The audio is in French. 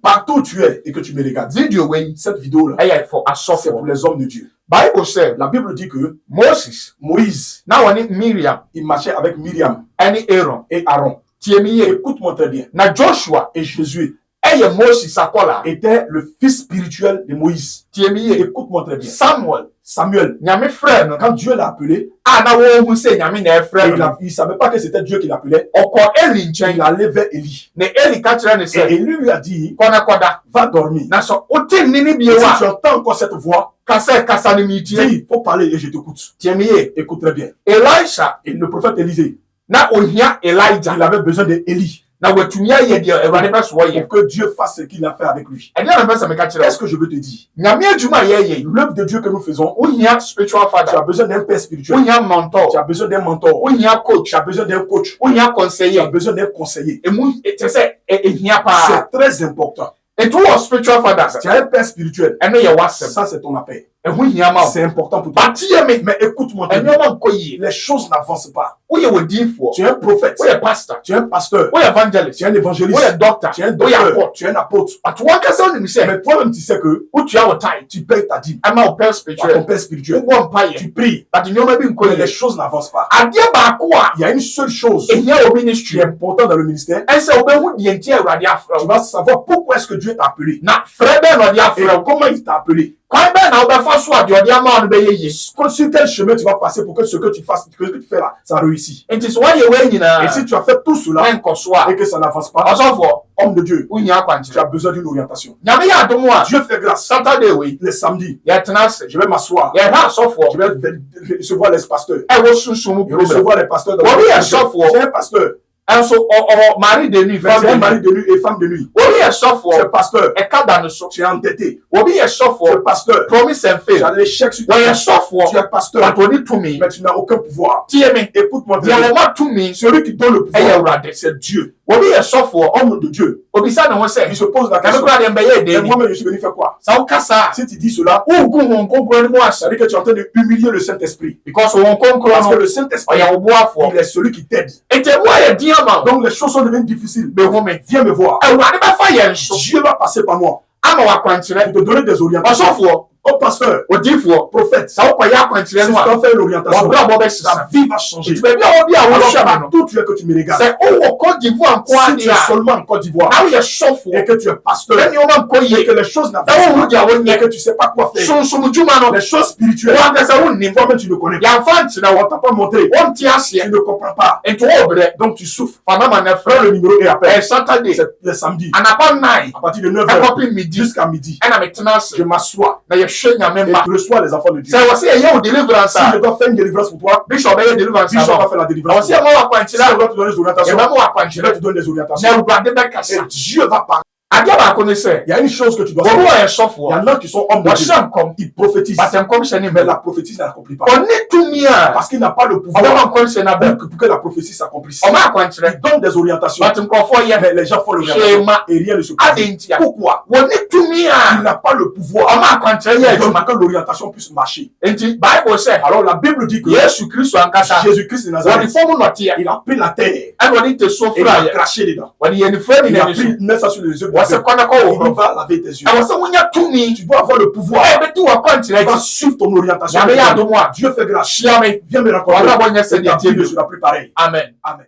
Partout où tu es et que tu me regardes, cette vidéo-là, c'est pour les hommes de Dieu. La Bible dit que Moïse, il marchait avec Myriam et Aaron. Écoute-moi très bien. Et Jésus était le fils spirituel de Moïse. Écoute-moi très bien. Samuel, quand Dieu l'a appelé, il ne savait pas que c'était Dieu qui l'appelait. Il allait vers Élie. Et Élie lui a dit, va dormir. Et si tu entends encore cette voix, dis, il faut parler et je t'écoute. Écoute très bien. Et le prophète Élisée, il avait besoin d'Élie. Pour que Dieu fasse ce qu'il a fait avec lui. Qu'est-ce que je veux te dire? L'œuvre de Dieu que nous faisons, tu as besoin d'un père spirituel. Tu as besoin d'un mentor. Tu as besoin d'un coach. Tu as besoin d'un conseiller. C'est très important. Tu as un père spirituel. Ça, c'est ton appel. C'est important pour toi. Mais écoute-moi, les choses n'avancent pas. Tu es un prophète. Tu es un pasteur. Tu es un évangéliste. Tu es un docteur. Tu es un apôtre. Mais toi-même, tu sais que tu payes ta dîme à ton père spirituel. Tu pries. Mais les choses n'avancent pas. Il y a une seule chose qui est importante dans le ministère. Tu vas savoir pourquoi est-ce que Dieu t'a appelé. Et comment il t'a appelé. Sur quel chemin tu vas passer pour que ce que tu fais là, ça réussit. Et si tu as fait tout cela et que ça n'avance pas, homme de Dieu, tu as besoin d'une orientation. Dieu fait grâce. Les samedis, je vais m'asseoir. Je vais recevoir les pasteurs. Je vais recevoir les pasteurs. J'ai un pasteur. Mari de nuit et femme de nuit. Tu es pasteur. Tu es endetté. Tu es pasteur. Tu as l'échec sur ta vie. Tu es pasteur. Mais tu n'as aucun pouvoir. Écoute-moi bien. Celui qui donne le pouvoir, c'est Dieu. Homme de Dieu. Il se pose la question. Et moi-même, je suis venu faire quoi? Si tu dis cela, ça veut dire que tu es en train de humilier le Saint-Esprit. Parce que le Saint-Esprit, il est celui qui t'aide. Donc les choses sont devenues difficiles. Mais viens me voir. Dieu va passer par moi. Pour te donner des orientations. Oh pasteur, prophète, si tu dois faire l'orientation, ta vie va changer. Alors partout tu es que tu me regardes. Si tu es seulement en Côte d'Ivoire et que tu es pasteur et que les choses n'avancent pas et que tu ne sais pas quoi faire, les choses spirituelles, toi-même tu ne connais pas. On t'a pas montré. Tu ne comprends pas. Donc tu souffres. Prends le numéro et appelle. C'est le samedi. À partir de 9h jusqu'à midi. Je m'assois. Et tu reçois les enfants de Dieu. Si je dois faire une délivrance pour toi, Bishop va faire la délivrance. Si je dois te donner des orientations, je vais te donner des orientations. Et Dieu va parler. Il y a une chose que tu dois savoir. Il y en a qui sont hommes de Dieu. Ils prophétisent. Mais la prophétie ne s'accomplit pas. Parce qu'il n'a pas le pouvoir pour que la prophétie s'accomplisse. Il donne des orientations. Mais les gens font l'orientation et rien ne se passe. Pourquoi? Il n'a pas le pouvoir pour que l'orientation puisse marcher. Alors la Bible dit que Jésus-Christ de Nazareth, il a pris la terre et il a craché dedans. Il a pris, met ça sur les yeux. Il va laver tes yeux. Tu dois avoir le pouvoir. Tu vas suivre ton orientation. Dieu fait grâce. Viens me rencontrer. Ta vie ne sera plus pareille. Amen. Amen.